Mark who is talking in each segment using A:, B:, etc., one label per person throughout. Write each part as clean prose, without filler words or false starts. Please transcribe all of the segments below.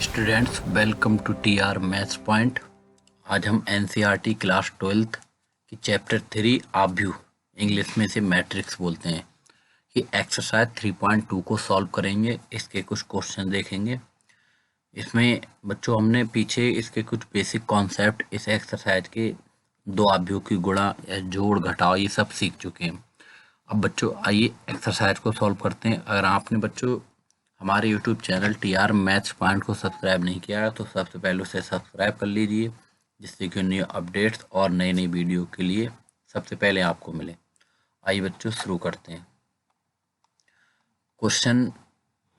A: Students, welcome to TR maths point. आज हम NCERT class 12th की चैप्टर 3 आव्यूह, इंग्लिश में इसे मैट्रिक्स बोलते हैं, कि एक्सरसाइज 3.2 को सॉल्व करेंगे। इसके कुछ क्वेश्चन देखेंगे। इसमें बच्चों हमने पीछे इसके कुछ बेसिक कॉन्सेप्ट इस एक्सरसाइज के दो आव्यूह की गुणा या जोड़ घटाव ये सब सीख चुके हैं। अब बच्चों आइए एक्सरसाइज को सॉल्व करते हैं। अगर आपने बच्चों हमारे YouTube channel TR maths point को सब्सक्राइब नहीं किया है तो सबसे पहले उसे सब्सक्राइब कर लीजिए, जिससे कि न्यू अपडेट्स और नई नई वीडियो के लिए सबसे पहले आपको मिले। आइए बच्चों शुरू करते हैं। क्वेश्चन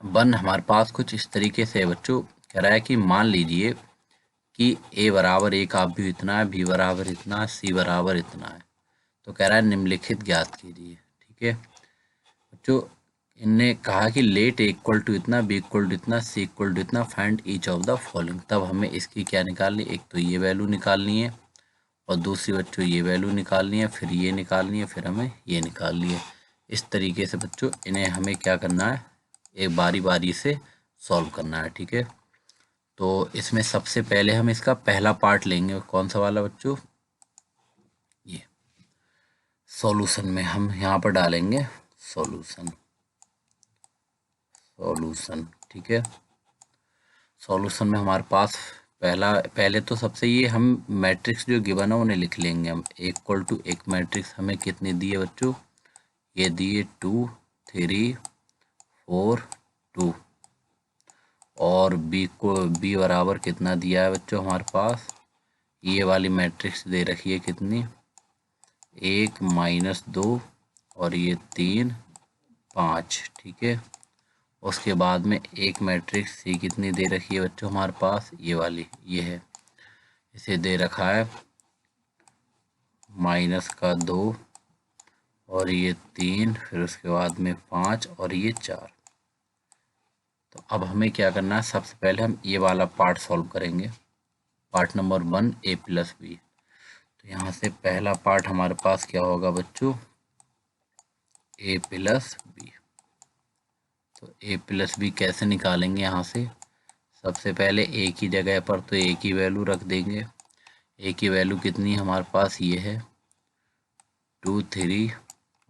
A: 1 हमारे पास कुछ इस तरीके से है बच्चों। कह रहा है कि मान लीजिए कि a बराबर एक आव्यूह इतना है, b बराबर इतना है, c बराबर इतना है। तो कह रहा है निम्नलिखित ज्ञात कीजिए। ठीक है बच्चों, इनने कहा कि लेट ए इक्वल टू इतना, बी इक्वल टू इतना, सी इक्वल टू इतना, find each of the following. तब हमें इसकी क्या निकालनी, एक तो ये वैल्यू निकालनी है और दूसरी बच्चों ये वैल्यू निकालनी है, फिर ये निकालनी है, फिर हमें ये निकालनी है। इस तरीके से बच्चों इन्हें हमें क्या करना है, एक बारी बारी से सॉल्व करना है। ठीक है, तो इसमें सबसे पहले हम इसका पहला पार्ट लेंगे। कौन सा वाला बच्चों, ये सॉल्यूशन में हम यहाँ पर डालेंगे सॉल्यूशन। ठीक है, सॉल्यूशन में हमारे पास पहले तो सबसे ये हम मैट्रिक्स जो गिवन है उन्हें लिख लेंगे हम। इक्वल टू एक मैट्रिक्स हमें कितनी दी है बच्चों, ये दिए 2 3 4 2, और बी बराबर कितना दिया है बच्चों हमारे पास, ये वाली मैट्रिक्स दे रखी है कितनी, 1 -2 और ये 3 5। ठीक है, उसके बाद में एक मैट्रिक्स सी कितनी दे रखी है बच्चों हमारे पास, ये वाली, ये है, इसे दे रखा है -2 और ये 3, फिर उसके बाद में 5 और ये 4। तो अब हमें क्या करना है, सबसे पहले हम ये वाला पार्ट सॉल्व करेंगे, पार्ट नंबर 1 a + b। तो यहाँ से पहला पार्ट हमारे पास क्या होगा बच्चों, a + b। तो a + b कैसे निकालेंगे, यहाँ से सबसे पहले a की जगह पर तो a की वैल्यू रख देंगे। a की वैल्यू कितनी हमारे पास, ये है 2 3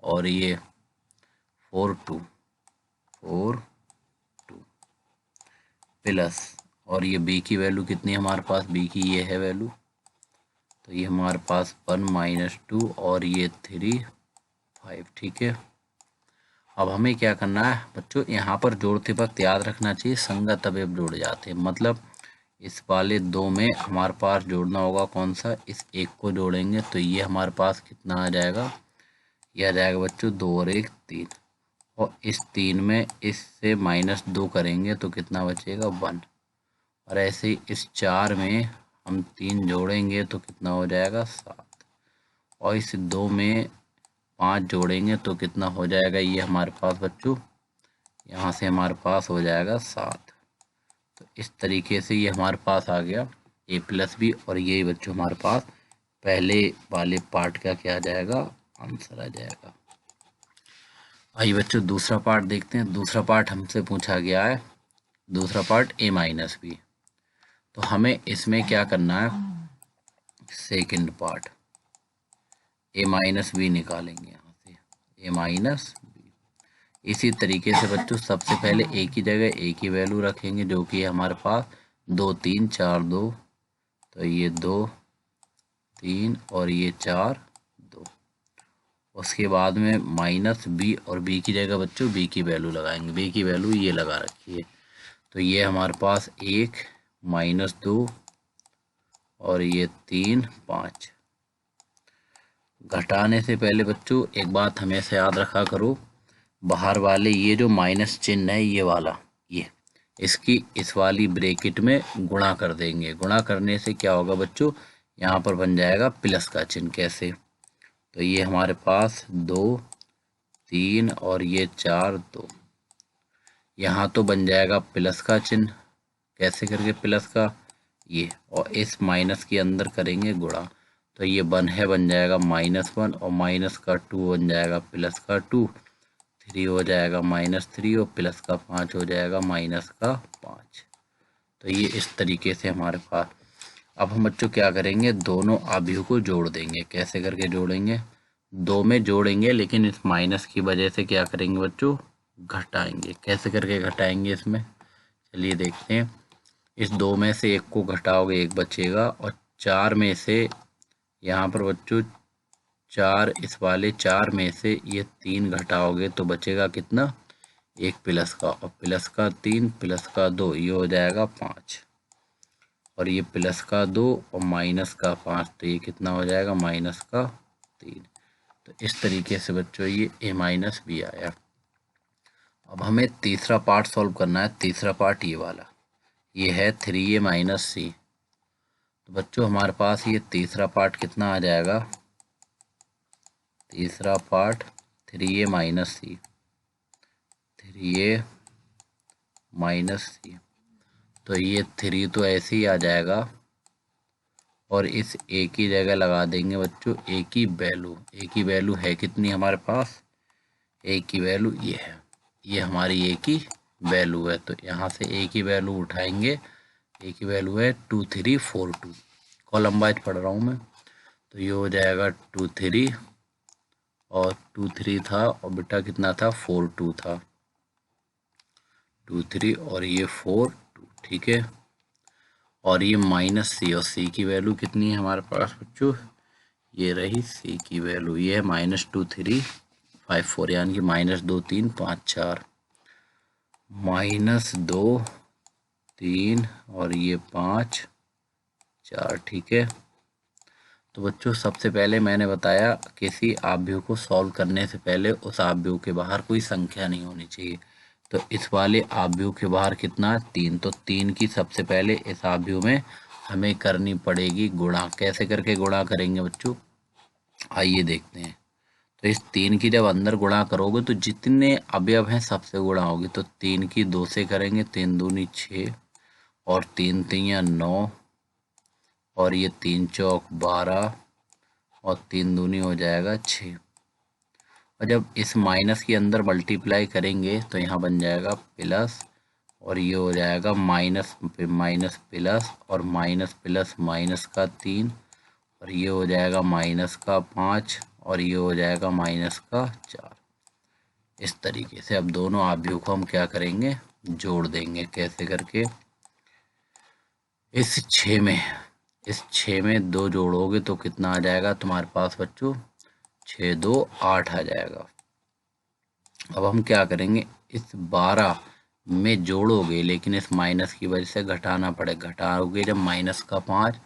A: और ये 4 2 प्लस, और ये b की वैल्यू कितनी है हमारे पास, b की ये है वैल्यू, तो ये हमारे पास 1 -2 और ये 3 5। ठीक है, अब हमें क्या करना है बच्चों, यहाँ पर जोड़ते वक्त याद रखना चाहिए संगत अवयव जोड़े जाते हैं। मतलब इस वाले 2 में हमारे पास जोड़ना होगा कौन सा, इस एक को जोड़ेंगे तो ये हमारे पास कितना आ जाएगा, ये आ जाएगा बच्चों 2 और 1 3, और इस 3 में इससे -2 करेंगे तो कितना बचेगा 1, और ऐसे ही इस 4 में हम 3 जोड़ेंगे तो कितना हो जाएगा 7, और इस 2 में 5 जोड़ेंगे तो कितना हो जाएगा, ये हमारे पास बच्चों यहाँ से हमारे पास हो जाएगा 7। तो इस तरीके से ये हमारे पास आ गया a + b, और यही बच्चों हमारे पास पहले वाले पार्ट का क्या आ जाएगा, आंसर आ जाएगा। आइए बच्चों दूसरा पार्ट देखते हैं। दूसरा पार्ट हमसे पूछा गया है, दूसरा पार्ट a - b। तो हमें इसमें क्या करना है, सेकंड पार्ट a - b निकालेंगे यहाँ से, a - b। इसी तरीके से बच्चों सबसे पहले a की जगह a की वैल्यू रखेंगे, जो कि हमारे पास 2 3 4 2, तो ये 2 3 और ये 4 2। उसके बाद में -b और b की जगह बच्चों b की वैल्यू लगाएंगे, b की वैल्यू ये लगा रखी है, तो ये हमारे पास 1 -2 और ये 3 5। घटाने से पहले बच्चों एक बात हमेशा याद रखा करो, बाहर वाले ये जो माइनस चिन्ह है ये वाला, ये इसकी इस वाली ब्रैकेट में गुणा कर देंगे। गुणा करने से क्या होगा बच्चों, यहाँ पर बन जाएगा प्लस का चिन्ह। कैसे, तो ये हमारे पास 2 3 और ये 4 2, यहाँ तो बन जाएगा प्लस का चिन्ह। कैसे करके प्लस का, ये और इस माइनस के अंदर करेंगे गुणा, तो ये बन जाएगा -1 और माइनस का 2 बन जाएगा प्लस का 2, 3 हो जाएगा -3 और प्लस का 5 हो जाएगा -5। तो ये इस तरीके से हमारे पास। अब हम बच्चों क्या करेंगे, दोनों आव्यूह को जोड़ देंगे। कैसे करके जोड़ेंगे, दो में जोड़ेंगे, लेकिन इस माइनस की वजह से क्या करेंगे बच्चों, घटाएंगे। कैसे करके घटाएंगे इसमें, चलिए देखते हैं। इस दो में से एक को घटाओगे, एक बचेगा, और चार में से यहाँ पर बच्चों चार, इस वाले चार में से ये तीन घटाओगे तो बचेगा कितना, एक प्लस का, और प्लस का तीन प्लस का दो, ये हो जाएगा 5, और ये प्लस का 2 और माइनस का 5, तो ये कितना हो जाएगा, माइनस का 3। तो इस तरीके से बच्चों ये a माइनस बी आया। अब हमें तीसरा पार्ट सॉल्व करना है। तीसरा पार्ट ये वाला, ये है 3a माइनस सी। तो बच्चों हमारे पास ये तीसरा पार्ट कितना आ जाएगा, तीसरा पार्ट 3a माइनस सी, 3a माइनस सी। तो ये 3 तो ऐसे ही आ जाएगा, और इस a की जगह लगा देंगे बच्चों a की वैल्यू। a की वैल्यू है कितनी हमारे पास, a की वैल्यू ये है, ये हमारी a की वैल्यू है। तो यहाँ से a की वैल्यू उठाएंगे, a की वैल्यू है 2342। कॉलम वाइज पढ़ रहा हूँ मैं। तो ये हो जाएगा 23 और 23 था, और बेटा कितना था, 42 था, 23 और ये 42, ठीक है। और ये माइनस सी, और सी की वैल्यू कितनी है हमारे पास बच्चों, ये रही सी की वैल्यू, ये है -2354, यानी कि -2 3 5 4, -2 3 और ये 5 4, ठीक है। तो बच्चों सबसे पहले मैंने बताया, किसी आव्यूह को सॉल्व करने से पहले उस आव्यूह के बाहर कोई संख्या नहीं होनी चाहिए। तो इस वाले आव्यूह के बाहर कितना है, 3, तो 3 की सबसे पहले इस आव्यूह में हमें करनी पड़ेगी गुणा। कैसे करके गुणा करेंगे बच्चों, आइए देखते हैं। तो इस 3 की जब अंदर गुणा करोगे तो जितने अवयव हैं सबसे गुणा होगी। तो 3 की 2 से करेंगे, 3 दूनी 6, और 3 तियां 9, और ये 3 चौक 12, और 3 दूनी हो जाएगा 6। और जब इस माइनस के अंदर मल्टीप्लाई करेंगे तो यहाँ बन जाएगा प्लस, और ये हो जाएगा माइनस माइनस प्लस, और माइनस प्लस माइनस का 3, और ये हो जाएगा माइनस का 5, और ये हो जाएगा माइनस का 4। इस तरीके से अब दोनों आव्यूह को हम क्या करेंगे, जोड़ देंगे। कैसे करके, इस 6 में 2 जोड़ोगे तो कितना आ जाएगा तुम्हारे पास बच्चों, 6 2 8 आ जाएगा। अब हम क्या करेंगे, इस 12 में जोड़ोगे, लेकिन इस माइनस की वजह से घटाना पड़ेगा। घटाओगे जब माइनस का 5,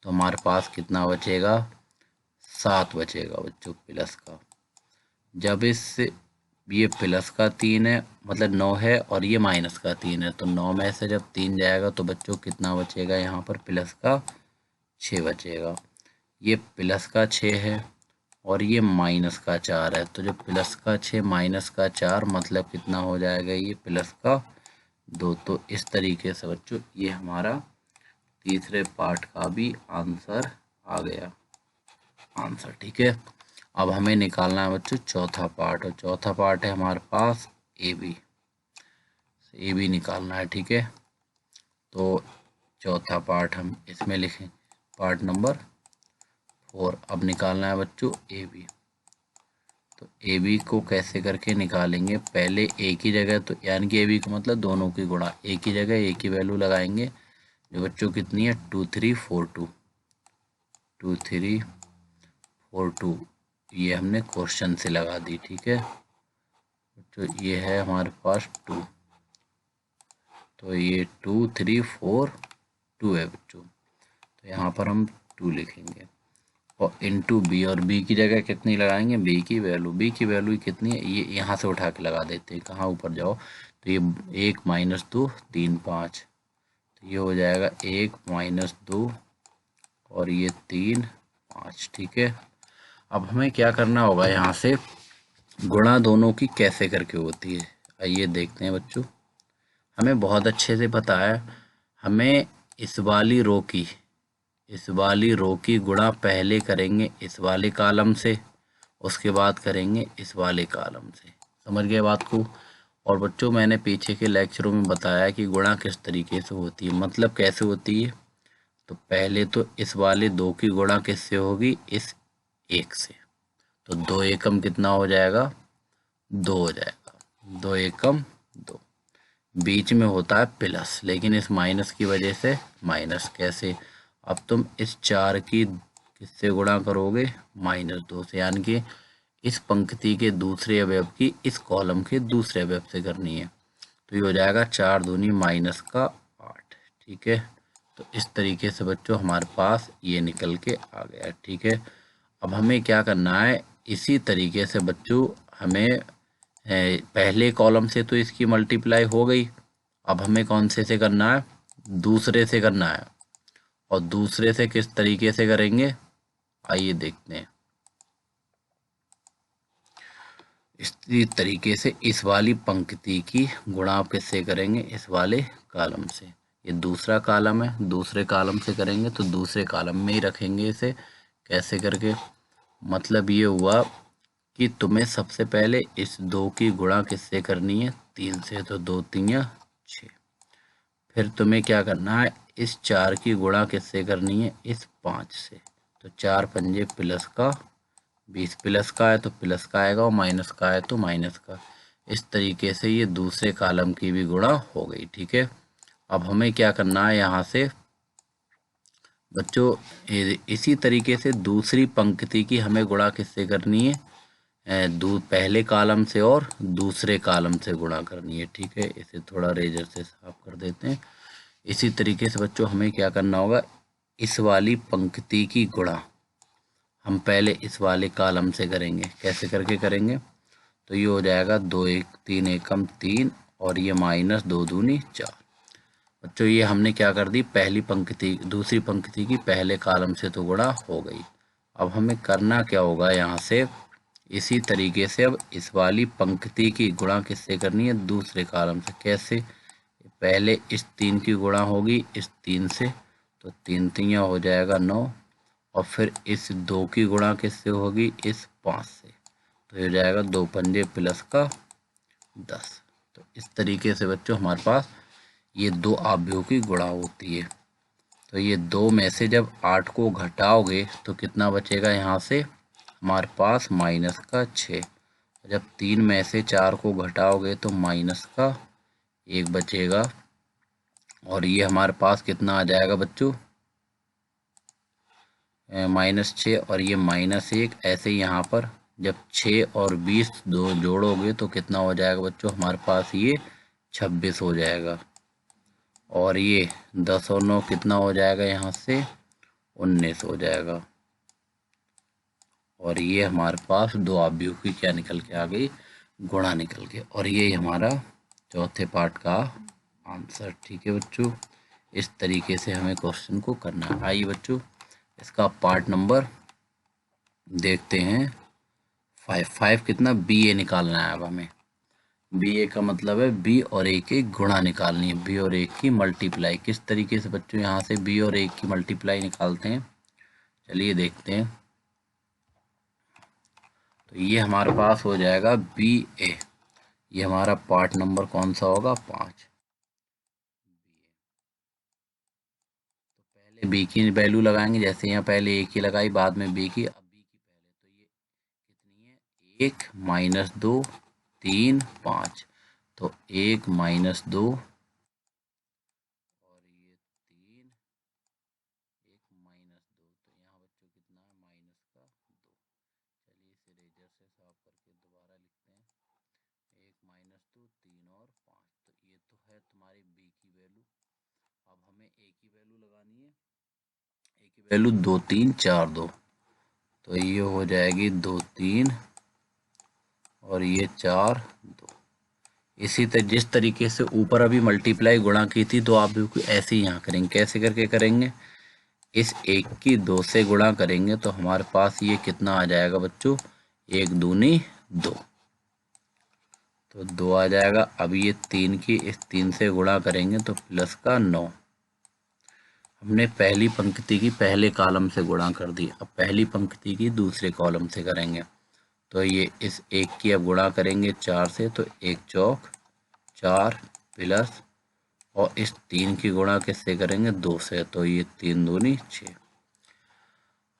A: तो हमारे पास कितना बचेगा, 7 बचेगा बच्चों प्लस का। जब इस ये प्लस का 3 है, मतलब 9 है, और ये माइनस का 3 है, तो 9 में से जब 3 जाएगा तो बच्चों कितना बचेगा, यहाँ पर प्लस का 6 बचेगा। ये प्लस का 6 है, और ये माइनस का 4 है। तो जो प्लस का 6 माइनस का 4 मतलब कितना हो जाएगा, ये प्लस का 2। तो इस तरीके से बच्चों ये हमारा तीसरे पार्ट का भी आंसर आ गया, आंसर, ठीक है। अब हमें निकालना है बच्चों चौथा पार्ट, और चौथा पार्ट है हमारे पास ए बी निकालना है, ठीक है। तो चौथा पार्ट हम इसमें लिखें, पार्ट नंबर 4। अब निकालना है बच्चों ए बी। तो ए बी को कैसे करके निकालेंगे, पहले ए की जगह, तो यानी कि ए बी का मतलब दोनों की गुणा, ए की जगह ए की वैल्यू लगाएंगे, जो बच्चों कितनी है 2342, 2342, ये हमने क्वेश्चन से लगा दी, ठीक है। तो ये है हमारे पास 2, तो ये 2342 है बच्चों। तो यहाँ पर हम 2 लिखेंगे, और इंटू बी, और बी की जगह कितनी लगाएंगे, बी की वैल्यू कितनी है, ये यहाँ से उठा के लगा देते हैं, कहाँ ऊपर जाओ, तो ये 1 - 2 3 5, तो ये हो जाएगा 1 - 2 और ये 3 5, ठीक है। अब हमें क्या करना होगा, यहाँ से गुणा दोनों की कैसे करके होती है, आइए देखते हैं बच्चों। हमें बहुत अच्छे से पता है, हमें इस वाली रो की गुणा पहले करेंगे इस वाले कॉलम से, उसके बाद करेंगे इस वाले कॉलम से, समझ गए बात को। और बच्चों मैंने पीछे के लेक्चरों में बताया कि गुणा किस तरीके से होती है, मतलब कैसे होती है। तो पहले तो इस वाले 2 की गुणा किससे होगी, इस 1 से। तो 2 एकम कितना हो जाएगा, 2 हो जाएगा, 2 एकम 2। बीच में होता है प्लस, लेकिन इस माइनस की वजह से माइनस। कैसे, अब तुम इस 4 की किससे गुणा करोगे, -2 से, यानी कि इस पंक्ति के दूसरे अवयव की इस कॉलम के दूसरे अवयव से करनी है। तो ये हो जाएगा 4 दूनी -8। ठीक है, तो इस तरीके से बच्चों हमारे पास ये निकल के आ गया। ठीक है, अब हमें क्या करना है, इसी तरीके से बच्चों हमें पहले कॉलम से तो इसकी मल्टीप्लाई हो गई, अब हमें कौन से करना है, दूसरे से करना है। और दूसरे से किस तरीके से करेंगे, आइए देखते हैं। इसी तरीके से इस वाली पंक्ति की गुणा आप किससे करेंगे, इस वाले कॉलम से। ये दूसरा कॉलम है, दूसरे कॉलम से करेंगे तो दूसरे कॉलम में ही रखेंगे इसे। कैसे करके, मतलब ये हुआ कि तुम्हें सबसे पहले इस 2 की गुणा किससे करनी है, 3 से। तो 2 तियां 6। फिर तुम्हें क्या करना है, इस 4 की गुणा किससे करनी है, इस 5 से। तो 4 पंजे प्लस का 20, प्लस का है तो प्लस का आएगा और माइनस का है तो माइनस का। इस तरीके से ये दूसरे कॉलम की भी गुणा हो गई। ठीक है, अब हमें क्या करना है यहाँ से बच्चों, इसी तरीके से दूसरी पंक्ति की हमें गुणा किससे करनी है, पहले कॉलम से और दूसरे कॉलम से गुणा करनी है। ठीक है, इसे थोड़ा रेजर से साफ कर देते हैं। इसी तरीके से बच्चों हमें क्या करना होगा, इस वाली पंक्ति की गुणा हम पहले इस वाले कॉलम से करेंगे। कैसे करके करेंगे, तो ये हो जाएगा 2 1 3 एकम 3 और ये -2 दूनी 4। बच्चों ये हमने क्या कर दी, पहली पंक्ति दूसरी पंक्ति की पहले कॉलम से तो गुणा हो गई। अब हमें करना क्या होगा यहाँ से, इसी तरीके से अब इस वाली पंक्ति की गुणा किससे करनी है, दूसरे कॉलम से। कैसे, पहले इस 3 की गुणा होगी इस 3 से, तो 3 तियां हो जाएगा 9। और फिर इस 2 की गुणा किससे होगी, इस 5 से। तो ये हो जाएगा 2 पंजे प्लस का 10। तो इस तरीके से बच्चों हमारे पास ये 2 अवयवों की गुणा होती है। तो ये 2 में से जब 8 को घटाओगे तो कितना बचेगा, यहाँ से हमारे पास -6। जब 3 में से 4 को घटाओगे तो -1 बचेगा। और ये हमारे पास कितना आ जाएगा बच्चों, -6 और ये -1। ऐसे ही यहाँ पर जब 6 और 20 दो जोड़ोगे तो कितना हो जाएगा बच्चों, हमारे पास ये 26 हो जाएगा। और ये 10 और 9 कितना हो जाएगा, यहाँ से 19 हो जाएगा। और ये हमारे पास 2 अवयव की क्या निकल के आ गई, गुणा निकल के। और ये हमारा चौथे पार्ट का आंसर। ठीक है बच्चों, इस तरीके से हमें क्वेश्चन को करना है। आइए बच्चों इसका पार्ट नंबर देखते हैं। 5 कितना, बी ए निकालना है। अब हमें बी ए का मतलब है बी और ए की गुणा निकालनी है, बी और ए की मल्टीप्लाई। किस तरीके से बच्चों यहाँ से बी और ए की मल्टीप्लाई निकालते हैं, चलिए देखते हैं। तो ये हमारे पास हो जाएगा बी ए, ये हमारा पार्ट नंबर कौन सा होगा, 5। पहले बी की वैल्यू लगाएंगे, जैसे यहाँ पहले ए की लगाई बाद में बी की, अब बी की पहले। तो ये कितनी है, 1 -2 3 5। तो 1 -2 और ये 3, 1 -2। तो यहाँ बच्चों कितना है, -2। चलिए इसे रेजर से साफ करके दोबारा लिखते हैं। 1 -2 3 और 5। तो ये तो है तुम्हारी बी की वैल्यू। अब हमें ए की वैल्यू लगानी है। ए की वैल्यू 2 3 4 2। तो ये हो जाएगी 2 3 और ये 4 2। इसी तरह जिस तरीके से ऊपर अभी मल्टीप्लाई गुणा की थी, तो आप भी ऐसे ही यहाँ करेंगे। कैसे करके करेंगे, इस 1 की 2 से गुणा करेंगे तो हमारे पास ये कितना आ जाएगा बच्चों, 1 दूनी 2। तो 2 आ जाएगा। अब ये 3 की इस 3 से गुणा करेंगे तो प्लस का 9। हमने पहली पंक्ति की पहले कॉलम से गुणा कर दी, अब पहली पंक्ति की दूसरे कॉलम से करेंगे। तो ये इस 1 की अब गुणा करेंगे 4 से, तो 1 चौक 4 प्लस और इस 3 की गुणा किससे करेंगे 2 से, तो ये 3 दूनी 6।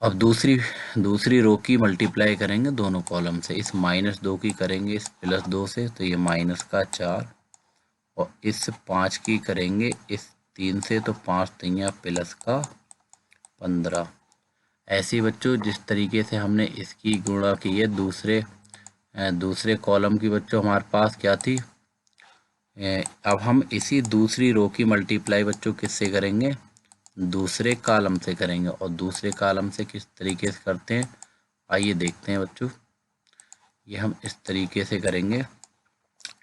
A: अब दूसरी रो की मल्टीप्लाई करेंगे दोनों कॉलम से, इस -2 की करेंगे इस +2 से, तो ये माइनस का 4 और इस 5 की करेंगे इस 3 से, तो 5 तियां प्लस का 15। ऐसे ही बच्चों जिस तरीके से हमने इसकी गुणा की है दूसरे कॉलम की बच्चों हमारे पास क्या थी, अब हम इसी दूसरी रो की मल्टीप्लाई बच्चों किससे करेंगे, दूसरे कॉलम से करेंगे। और दूसरे कॉलम से किस तरीके से करते हैं आइए देखते हैं बच्चों। ये हम इस तरीके से करेंगे,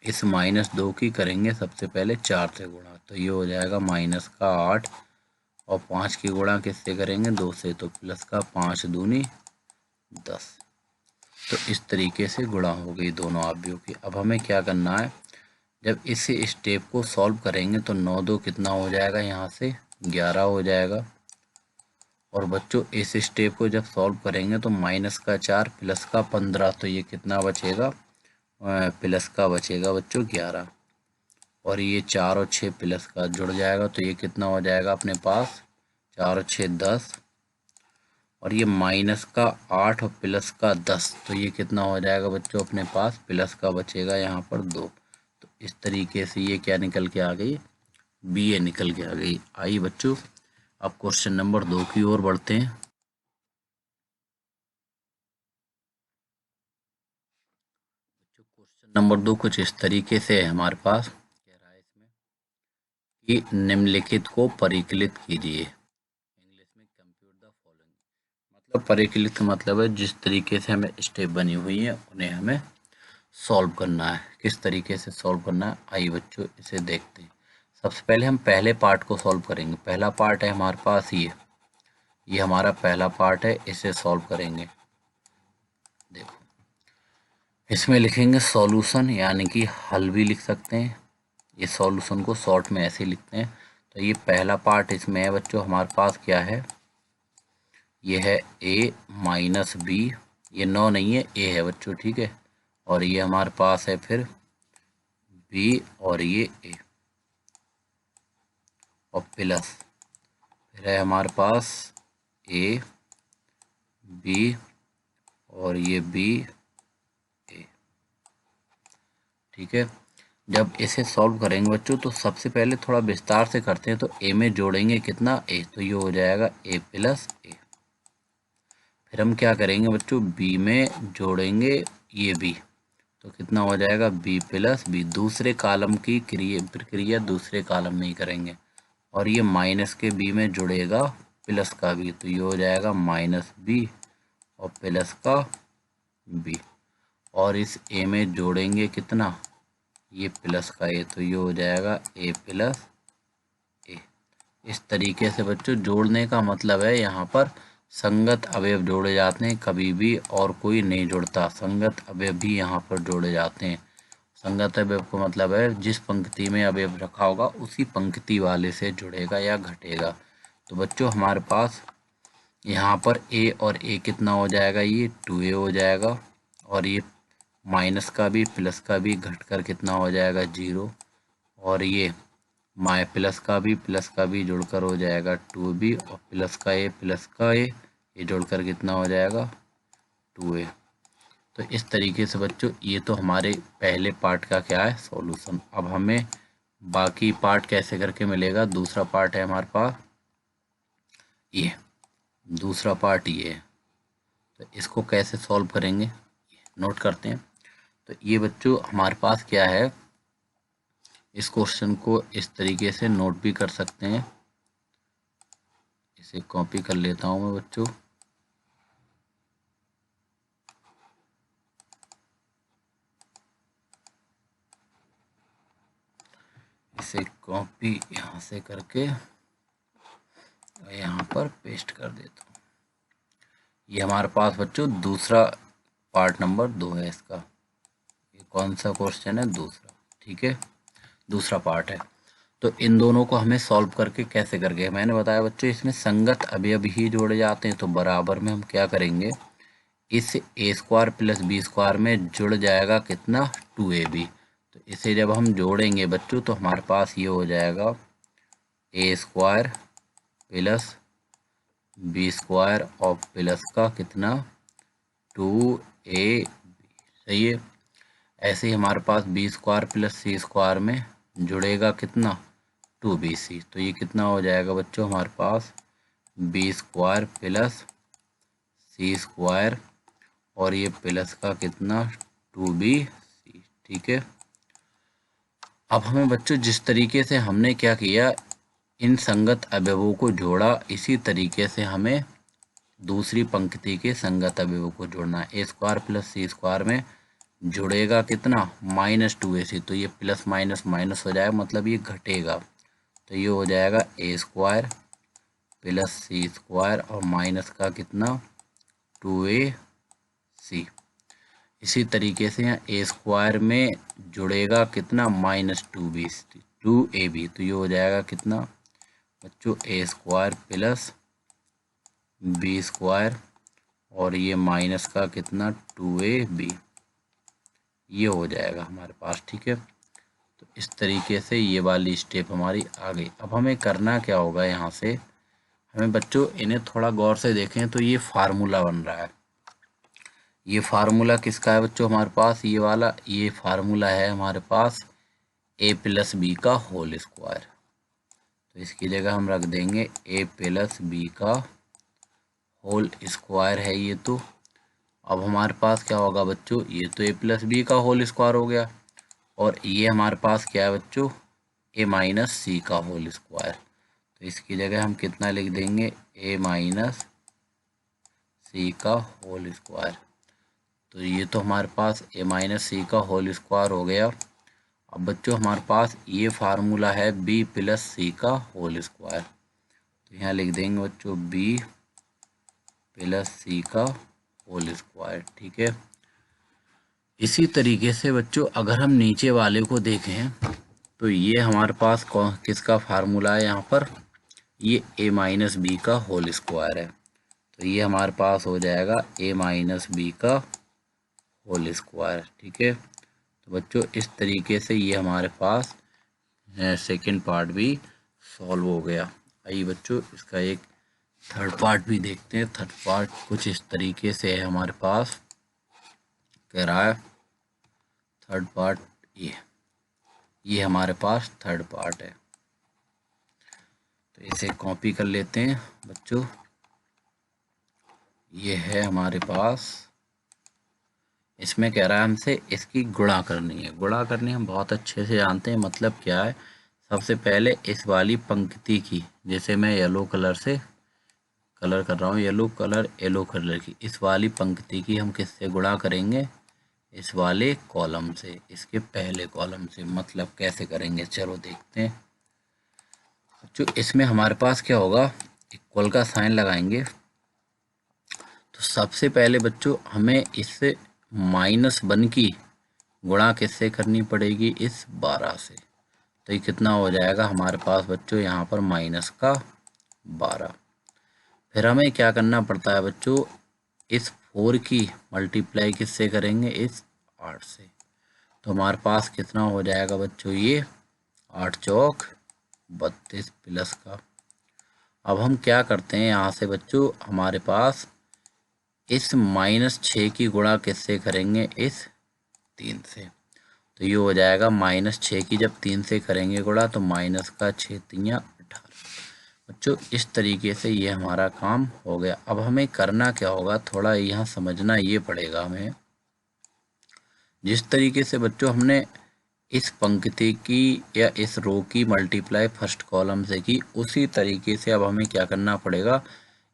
A: इस -2 की करेंगे सबसे पहले 4 से गुणा, तो ये हो जाएगा माइनस का 8 और 5 की गुणा किससे करेंगे 2 से, तो प्लस का 5 दूनी 10। तो इस तरीके से गुणा हो गई दोनों अवयवों की। अब हमें क्या करना है, जब इस स्टेप को सॉल्व करेंगे तो 9 2 कितना हो जाएगा, यहाँ से 11 हो जाएगा। और बच्चों इस स्टेप को जब सॉल्व करेंगे तो माइनस का 4 प्लस का 15, तो ये कितना बचेगा, प्लस का बचेगा बच्चों 11। और ये 4 और 6 प्लस का जुड़ जाएगा, तो ये कितना हो जाएगा अपने पास 4 और 6 10। और ये माइनस का 8 और प्लस का 10, तो ये कितना हो जाएगा बच्चों अपने पास प्लस का बचेगा यहाँ पर 2। तो इस तरीके से ये क्या निकल के आ गई, बी ए निकल के आ गई। आइए बच्चों अब क्वेश्चन नंबर 2 की ओर बढ़ते हैं। क्वेश्चन नंबर 2 कुछ इस तरीके से है हमारे पास, कह रहा है इसमें कि निम्नलिखित को परिकलित कीजिए, इंग्लिश में कंप्यूट द फॉलोइंग। मतलब परिकलित का मतलब है जिस तरीके से हमें स्टेप बनी हुई है उन्हें हमें सॉल्व करना है। किस तरीके से सॉल्व करना है आइए बच्चों इसे देखते हैं। सबसे पहले हम पहले पार्ट को सॉल्व करेंगे। पहला पार्ट है हमारे पास ये हमारा पहला पार्ट है, इसे सॉल्व करेंगे। देखो इसमें लिखेंगे सॉल्यूशन, यानी कि हल भी लिख सकते हैं। ये सॉल्यूशन को शॉर्ट में ऐसे लिखते हैं। तो ये पहला पार्ट इसमें है बच्चों हमारे पास क्या है, ये है a माइनस बी, ये 9 नहीं है a है बच्चों, ठीक है। और ये हमारे पास है फिर b और ये a और प्लस फिर है हमारे पास a b और ये b a, ठीक है। जब इसे सॉल्व करेंगे बच्चों तो सबसे पहले थोड़ा विस्तार से करते हैं। तो a में जोड़ेंगे कितना a, तो ये हो जाएगा a प्लस a। फिर हम क्या करेंगे बच्चों, b में जोड़ेंगे ये b, तो कितना हो जाएगा b प्लस b। दूसरे कॉलम की प्रक्रिया दूसरे कॉलम में ही करेंगे। और ये माइनस के b में जुड़ेगा प्लस का b, तो ये हो जाएगा माइनस b और प्लस का b। और इस a में जोड़ेंगे कितना, ये प्लस का a, तो ये हो जाएगा a प्लस a। इस तरीके से बच्चों जोड़ने का मतलब है यहाँ पर संगत अवयव जोड़े जाते हैं कभी भी, और कोई नहीं जुड़ता। संगत अवयव भी यहाँ पर जोड़े जाते हैं। संगत अवयव का मतलब है जिस पंक्ति में अवयव रखा होगा उसी पंक्ति वाले से जुड़ेगा या घटेगा। तो बच्चों हमारे पास यहाँ पर a और a कितना हो जाएगा, ये 2a हो जाएगा। और ये माइनस का भी प्लस का भी घटकर कितना हो जाएगा 0। और ये प्लस का भी जुड़कर हो जाएगा 2b और प्लस का a ये जुड़कर कितना हो जाएगा 2a। तो इस तरीके से बच्चों ये तो हमारे पहले पार्ट का क्या है सॉल्यूशन। अब हमें बाकी पार्ट कैसे करके मिलेगा, दूसरा पार्ट है हमारे पास ये, दूसरा पार्ट ये है। तो इसको कैसे सॉल्व करेंगे नोट करते हैं। तो ये बच्चों हमारे पास क्या है, इस क्वेश्चन को इस तरीके से नोट भी कर सकते हैं। इसे कॉपी कर लेता हूँ मैं बच्चों। इसे कॉपी यहाँ से करके यहाँ पर पेस्ट कर देता हूँ। ये हमारे पास बच्चों दूसरा पार्ट नंबर 2 है इसका। ये कौन सा क्वेश्चन है, दूसरा, ठीक है, दूसरा पार्ट है। तो इन दोनों को हमें सॉल्व करके कैसे करके, मैंने बताया बच्चों इसमें संगत अवयव ही जोड़े जाते हैं। तो बराबर में हम क्या करेंगे, इस a² प्लस b² में जुड़ जाएगा कितना 2ab। तो इसे जब हम जोड़ेंगे बच्चों तो हमारे पास ये हो जाएगा ए स्क्वायर प्लस बी स्क्वायर और प्लस का कितना 2ab। सही है। ऐसे ही हमारे पास बी स्क्वायर प्लस सी स्क्वायर में जुड़ेगा कितना 2bc। तो ये कितना हो जाएगा बच्चों हमारे पास बी स्क्वायर प्लस सी स्क्वायर और ये प्लस का कितना 2bc। ठीक है। अब हमें बच्चों जिस तरीके से हमने क्या किया इन संगत अवयवों को जोड़ा, इसी तरीके से हमें दूसरी पंक्ति के संगत अवयवों को जोड़ना है। ए स्क्वायर प्लस सी स्क्वायर में जुड़ेगा कितना -2ac। तो ये प्लस माइनस माइनस हो जाएगा, मतलब ये घटेगा। तो ये हो जाएगा ए स्क्वायर प्लस सी स्क्वायर और माइनस का कितना 2ac। इसी तरीके से यहाँ ए स्क्वायर में जुड़ेगा कितना -2ab। तो ये हो जाएगा कितना बच्चों ए स्क्वायर प्लस बी स्क्वायर और ये माइनस का कितना 2ab। ये हो जाएगा हमारे पास। ठीक है। तो इस तरीके से ये वाली स्टेप हमारी आ गई। अब हमें करना क्या होगा, यहाँ से हमें बच्चों इन्हें थोड़ा गौर से देखें तो ये फार्मूला बन रहा है। ये फार्मूला किसका है बच्चों हमारे पास, ये वाला, ये फार्मूला है हमारे पास a प्लस बी का होल स्क्वायर। तो इसकी जगह हम रख देंगे a प्लस बी का होल स्क्वायर है ये। तो अब हमारे पास क्या होगा बच्चों, ये तो a प्लस बी का होल स्क्वायर हो गया और ये हमारे पास क्या है बच्चों a माइनस सी का होल स्क्वायर। तो इसकी जगह हम कितना लिख देंगे a माइनस सी का होल स्क्वायर। तो ये तो हमारे पास a माइनस सी का होल स्क्वायर हो गया। अब बच्चों हमारे पास ये फार्मूला है b प्लस सी का होल स्क्वायर। तो यहाँ लिख देंगे बच्चों b प्लस सी का होल स्क्वायर। ठीक है। इसी तरीके से बच्चों अगर हम नीचे वाले को देखें तो ये हमारे पास किसका फार्मूला है, यहाँ पर ये a माइनस बी का होल स्क्वायर है। तो ये हमारे पास हो जाएगा a माइनस बी का होल स्क्वायर। ठीक है। तो बच्चों इस तरीके से ये हमारे पास सेकंड पार्ट भी सॉल्व हो गया। आइए बच्चों इसका एक थर्ड पार्ट भी देखते हैं। थर्ड पार्ट कुछ इस तरीके से है हमारे पास, कह रहा है थर्ड पार्ट ये हमारे पास थर्ड पार्ट है। तो इसे कॉपी कर लेते हैं बच्चों। ये है हमारे पास, इसमें कह रहा है हमसे इसकी गुणा करनी है। गुणा करनी हम बहुत अच्छे से जानते हैं, मतलब क्या है, सबसे पहले इस वाली पंक्ति की, जैसे मैं येलो कलर से कलर कर रहा हूँ, येलो कलर की, इस वाली पंक्ति की हम किससे गुणा करेंगे, इस वाले कॉलम से, इसके पहले कॉलम से। मतलब कैसे करेंगे चलो देखते हैं। जो इसमें हमारे पास क्या होगा, इक्वल का साइन लगाएंगे। तो सबसे पहले बच्चों हमें इससे -1 की गुणा किससे करनी पड़ेगी, इस 12 से। तो ये कितना हो जाएगा हमारे पास बच्चों, यहाँ पर -12। फिर हमें क्या करना पड़ता है बच्चों, इस 4 की मल्टीप्लाई किससे करेंगे, इस 8 से। तो हमारे पास कितना हो जाएगा बच्चों, ये 8 चौक 32 प्लस का। अब हम क्या करते हैं यहाँ से बच्चों, हमारे पास इस -6 की गुणा किससे करेंगे, इस 3 से। तो ये हो जाएगा -6 की जब 3 से करेंगे गुणा तो माइनस का 6 3 18। बच्चों इस तरीके से ये हमारा काम हो गया। अब हमें करना क्या होगा, थोड़ा यहाँ समझना ये पड़ेगा हमें। जिस तरीके से बच्चों हमने इस पंक्ति की या इस रो की मल्टीप्लाई फर्स्ट कॉलम से की, उसी तरीके से अब हमें क्या करना पड़ेगा,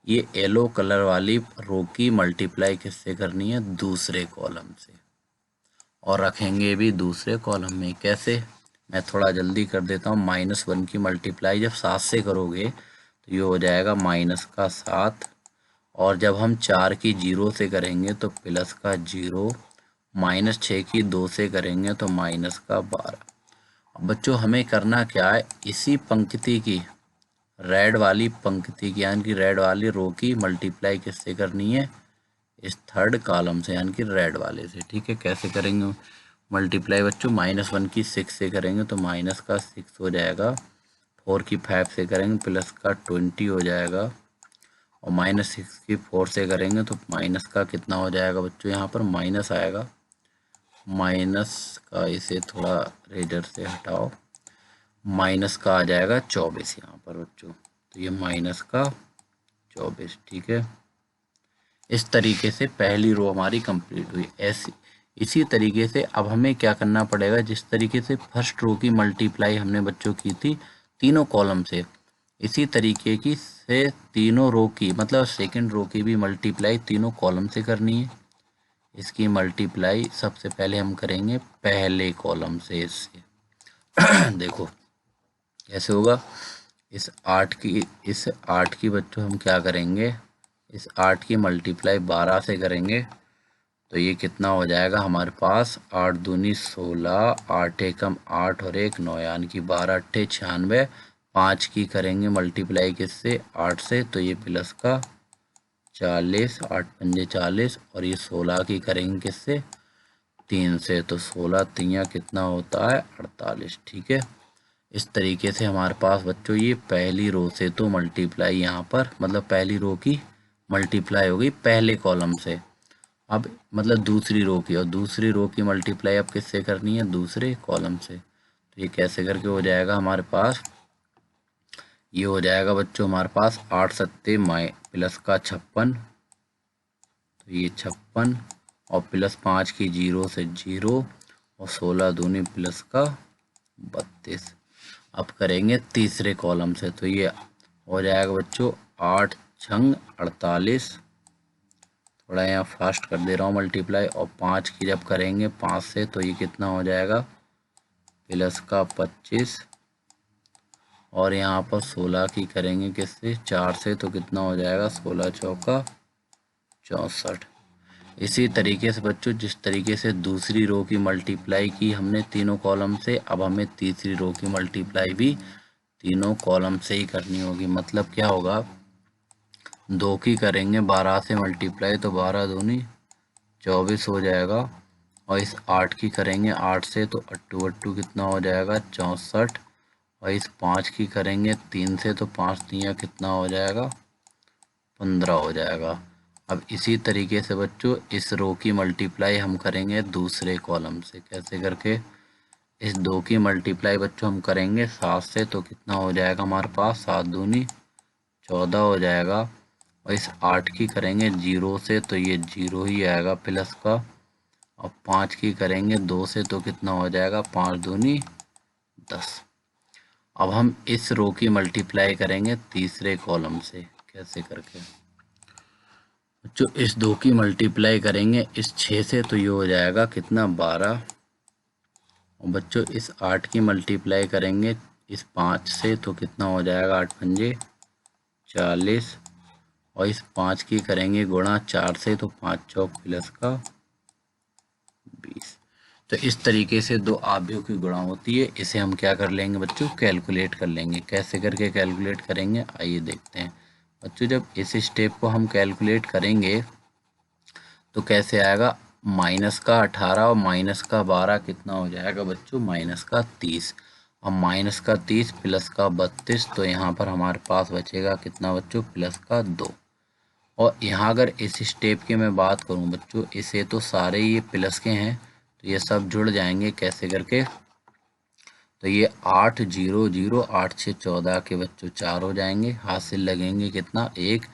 A: ये येलो कलर वाली रो की मल्टीप्लाई किससे करनी है, दूसरे कॉलम से, और रखेंगे भी दूसरे कॉलम में। कैसे, मैं थोड़ा जल्दी कर देता हूँ। -1 की मल्टीप्लाई जब 7 से करोगे तो ये हो जाएगा -7, और जब हम 4 की 0 से करेंगे तो प्लस का 0, -6 की 2 से करेंगे तो -12। अब बच्चों हमें करना क्या है, इसी पंक्ति की रेड वाली पंक्ति की यानी कि रेड वाली रो की मल्टीप्लाई किससे करनी है, इस थर्ड कॉलम से यानी कि रेड वाले से। ठीक है। कैसे करेंगे, मल्टीप्लाई बच्चों -1 की 6 से करेंगे तो माइनस का 6 हो जाएगा, 4 की 5 से करेंगे प्लस का 20 हो जाएगा, और -6 की 4 से करेंगे तो माइनस का कितना हो जाएगा बच्चों, यहाँ पर माइनस आएगा, माइनस का इसे थोड़ा रेडर से हटाओ, माइनस का आ जाएगा 24 यहाँ पर बच्चों, तो ये माइनस का 24, ठीक है। इस तरीके से पहली रो हमारी कंप्लीट हुई। ऐसी इसी तरीके से अब हमें क्या करना पड़ेगा, जिस तरीके से फर्स्ट रो की मल्टीप्लाई हमने बच्चों की थी तीनों कॉलम से, इसी तरीके की से तीनों रो की मतलब सेकंड रो की भी मल्टीप्लाई तीनों कॉलम से करनी है। इसकी मल्टीप्लाई सबसे पहले हम करेंगे पहले कॉलम से इससे देखो कैसे होगा। इस 8 की बच्चों हम क्या करेंगे, इस 8 की मल्टीप्लाई 12 से करेंगे तो ये कितना हो जाएगा हमारे पास, 8 दूनी 16, 8 एकम 8 और 1 9, यानी कि 12 अट्ठे 96। 5 की करेंगे मल्टीप्लाई किससे, 8 से, तो ये प्लस का 40, 8 पंजे 40, और ये 16 की करेंगे किससे, 3 से, तो 16 तियाँ कितना होता है 48, ठीक है। इस तरीके से हमारे पास बच्चों ये पहली रो से तो मल्टीप्लाई यहाँ पर मतलब पहली रो की मल्टीप्लाई हो गई पहले कॉलम से। अब मतलब दूसरी रो की, और दूसरी रो की मल्टीप्लाई अब किससे करनी है, दूसरे कॉलम से। तो ये कैसे करके हो जाएगा हमारे पास, ये हो जाएगा बच्चों हमारे पास 8 सत्ते प्लस का 56, तो ये 56 और प्लस 5 की 0 से 0, और 16 दूनी प्लस का 32। अब करेंगे तीसरे कॉलम से, तो ये हो जाएगा बच्चों 8 छंग 48, थोड़ा यहाँ फास्ट कर दे रहा हूँ मल्टीप्लाई, और 5 की जब करेंगे 5 से तो ये कितना हो जाएगा प्लस का 25, और यहाँ पर 16 की करेंगे किससे 4 से तो कितना हो जाएगा 16 चौका 64। इसी तरीके से बच्चों जिस तरीके से दूसरी रो की मल्टीप्लाई की हमने तीनों कॉलम से, अब हमें तीसरी रो की मल्टीप्लाई भी तीनों कॉलम से ही करनी होगी। मतलब क्या होगा, 2 की करेंगे 12 से मल्टीप्लाई तो 12 दूनी 24 हो जाएगा, और इस 8 की करेंगे 8 से तो अट्टू अट्टू कितना हो जाएगा 64, और इस 5 की करेंगे 3 से तो 5 तियाँ कितना हो जाएगा 15 हो जाएगा। अब इसी तरीके से बच्चों इस रो की मल्टीप्लाई हम करेंगे दूसरे कॉलम से, कैसे करके, इस 2 की मल्टीप्लाई बच्चों हम करेंगे 7 से तो कितना हो जाएगा हमारे पास 7 दूनी 14 हो जाएगा, और इस 8 की करेंगे 0 से तो ये 0 ही आएगा प्लस का, और 5 की करेंगे 2 से तो कितना हो जाएगा 5 दूनी 10। अब हम इस रो की मल्टीप्लाई करेंगे तीसरे कॉलम से, कैसे करके बच्चों इस 2 की मल्टीप्लाई करेंगे इस 6 से तो ये हो जाएगा कितना 12, और बच्चों इस 8 की मल्टीप्लाई करेंगे इस 5 से तो कितना हो जाएगा 8 पंजे 40, और इस 5 की करेंगे गुणा 4 से तो 5 चौक प्लस का 20। तो इस तरीके से दो आव्यूह की गुणा होती है। इसे हम क्या कर लेंगे बच्चों, कैलकुलेट कर लेंगे। कैसे करके कैलकुलेट करेंगे आइए देखते हैं बच्चों। जब इस स्टेप को हम कैलकुलेट करेंगे तो कैसे आएगा, माइनस का 18 और माइनस का 12 कितना हो जाएगा बच्चों, माइनस का 30, और माइनस का 30 प्लस का 32, तो यहाँ पर हमारे पास बचेगा कितना बच्चों, प्लस का 2। और यहाँ अगर इस स्टेप की मैं बात करूँ बच्चों, इसे तो सारे ये प्लस के हैं तो ये सब जुड़ जाएंगे कैसे करके, तो ये 8 0 0 8 6 14 के बच्चों 4 हो जाएंगे, हासिल लगेंगे कितना 1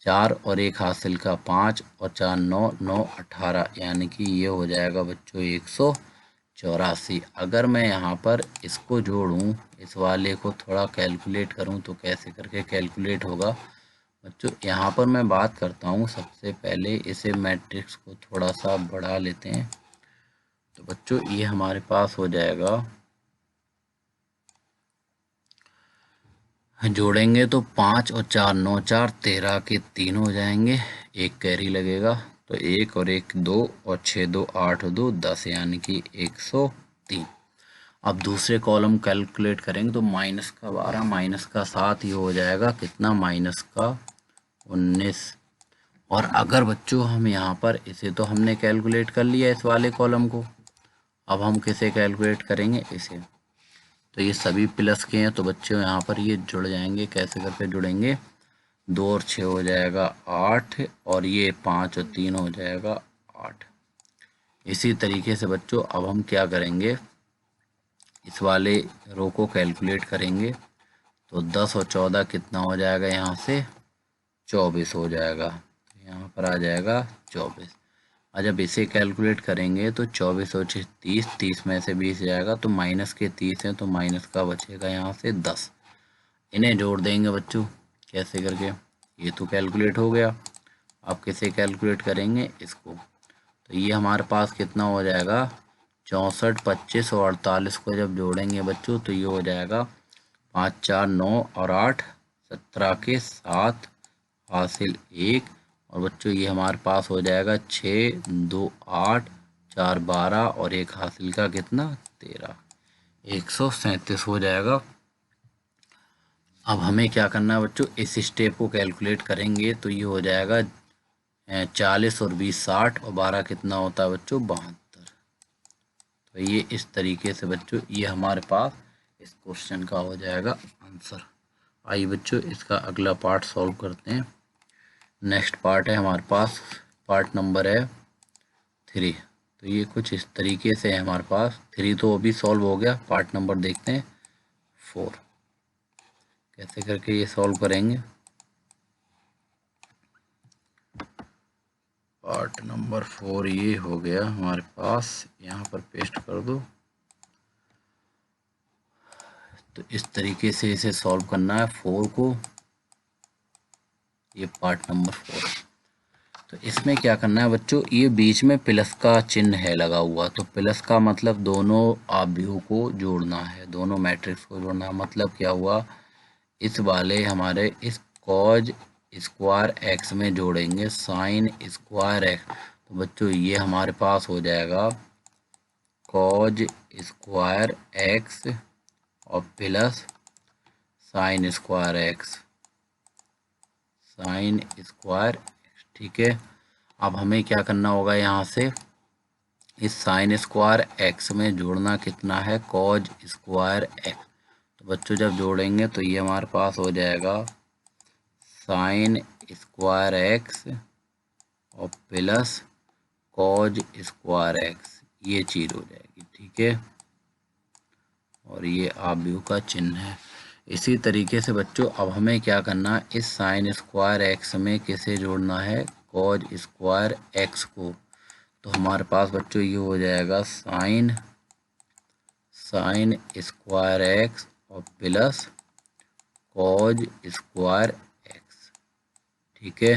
A: 4, और एक हासिल का 5, और 4 9 9 18, यानी कि ये हो जाएगा बच्चों 184। अगर मैं यहाँ पर इसको जोड़ूँ, इस वाले को थोड़ा कैलकुलेट करूँ तो कैसे करके कैलकुलेट होगा बच्चों। यहाँ पर मैं बात करता हूँ सबसे पहले इसे मैट्रिक्स को थोड़ा सा बढ़ा लेते हैं, तो बच्चों ये हमारे पास हो जाएगा, जोड़ेंगे तो 5 और 4 9 4 13 के 3 हो जाएंगे, एक कैरी लगेगा तो 1 और 1 2, और 6 2 8 2 10, यानी कि 103। अब दूसरे कॉलम कैलकुलेट करेंगे तो माइनस का 12 माइनस का 7 ये हो जाएगा कितना, माइनस का 19। और अगर बच्चों हम यहाँ पर इसे तो हमने कैलकुलेट कर लिया इस वाले कॉलम को, अब हम किसे कैलकुलेट करेंगे, इसे। तो ये सभी प्लस के हैं, तो बच्चों यहाँ पर ये जुड़ जाएंगे। कैसे करके जुड़ेंगे, 2 और 6 हो जाएगा 8, और ये 5 और 3 हो जाएगा 8। इसी तरीके से बच्चों अब हम क्या करेंगे, इस वाले रो को कैलकुलेट करेंगे। तो 10 और 14 कितना हो जाएगा, यहाँ से 24 हो जाएगा। तो यहाँ पर आ जाएगा 24। और जब इसे कैलकुलेट करेंगे तो 24 और 30, 30 में से 20 जाएगा तो माइनस के 30 है, तो माइनस का बचेगा यहाँ से 10। इन्हें जोड़ देंगे बच्चों, कैसे करके, ये तो कैलकुलेट हो गया। अब किसे कैलकुलेट करेंगे, इसको। तो ये हमारे पास कितना हो जाएगा, 64, 25 और 48 को जब जोड़ेंगे बच्चों तो ये हो जाएगा 5, 4, 9 और 8, 17 के 7 हासिल 1। और बच्चों ये हमारे पास हो जाएगा 6, 2, 8, 4, 12 और एक हासिल का कितना, 13, 137 हो जाएगा। अब हमें क्या करना है बच्चों, इस स्टेप को कैलकुलेट करेंगे तो ये हो जाएगा 40 और 20 60 और 12 कितना होता है बच्चों, 72। तो ये इस तरीके से बच्चों ये हमारे पास इस क्वेश्चन का हो जाएगा आंसर। आइए बच्चों इसका अगला पार्ट सॉल्व करते हैं। नेक्स्ट पार्ट है हमारे पास, पार्ट नंबर है 3। तो ये कुछ इस तरीके से है हमारे पास। 3 तो अभी सॉल्व हो गया, पार्ट नंबर देखते हैं 4 कैसे करके ये सॉल्व करेंगे। पार्ट नंबर 4 ये हो गया हमारे पास, यहाँ पर पेस्ट कर दो। तो इस तरीके से इसे सॉल्व करना है 4 को, ये पार्ट नंबर 4। तो इसमें क्या करना है बच्चों, ये बीच में प्लस का चिन्ह है लगा हुआ, तो प्लस का मतलब दोनों आव्यूह को जोड़ना है, दोनों मैट्रिक्स को जोड़ना है। मतलब क्या हुआ, इस वाले हमारे इस कॉज स्क्वायर एक्स में जोड़ेंगे साइन स्क्वायर एक्स। तो बच्चों ये हमारे पास हो जाएगा कॉज स्क्वायर एक्स और plus sine square x, sine square x, ठीक है। अब हमें क्या करना होगा, यहाँ से इस साइन स्क्वायर एक्स में जोड़ना कितना है, कॉज स्क्वायर एक्स। तो बच्चों जब जोड़ेंगे तो ये हमारे पास हो जाएगा साइन स्क्वायर एक्स और प्लस कॉज स्क्वायर एक्स, ये चीज़ हो जाएगी, ठीक है। और ये आव्यूह का चिन्ह है। इसी तरीके से बच्चों अब हमें क्या करना है, इस साइन स्क्वायर एक्स में किसे जोड़ना है, कॉज स्क्वायर एक्स को। तो हमारे पास बच्चों ये हो जाएगा साइन स्क्वायर एक्स और प्लस कॉज स्क्वायर एक्स, ठीक है।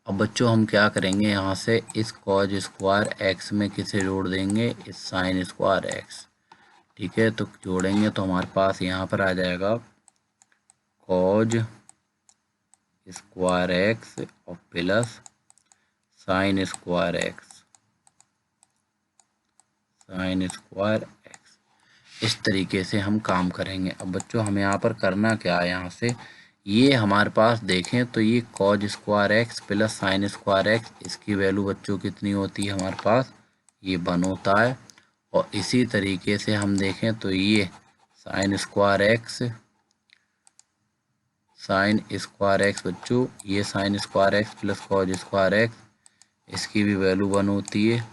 A: अब बच्चों हम क्या करेंगे, यहाँ से इस कॉज स्क्वायर एक्स में किसे जोड़ देंगे, इस साइन स्क्वायर एक्स, ठीक है। तो जोड़ेंगे तो हमारे पास यहाँ पर आ जाएगा कॉज स्क्वायर एक्स और plus sine square x, sine square x. इस तरीके से हम काम करेंगे। अब बच्चों हमें यहाँ पर करना क्या है, यहाँ से ये हमारे पास देखें तो ये cause square x plus sine square x, इसकी वैल्यू बच्चों कितनी होती है हमारे पास, ये 1 होता है। और इसी तरीके से हम देखें तो ये sine square x, sine square x बच्चों, ये sine square x plus cos square x, इसकी भी वैल्यू 1 होती है।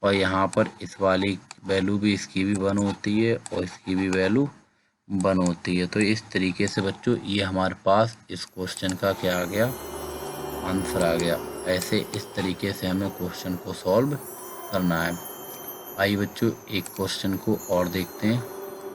A: और यहाँ पर इस वाली वैल्यू भी, इसकी भी 1 होती है और इसकी भी वैल्यू 1 होती है। तो इस तरीके से बच्चों ये हमारे पास इस क्वेश्चन का क्या आ गया, आंसर आ गया। ऐसे इस तरीके से हमें क्वेश्चन को सॉल्व करना है। आइए बच्चों एक क्वेश्चन को और देखते हैं।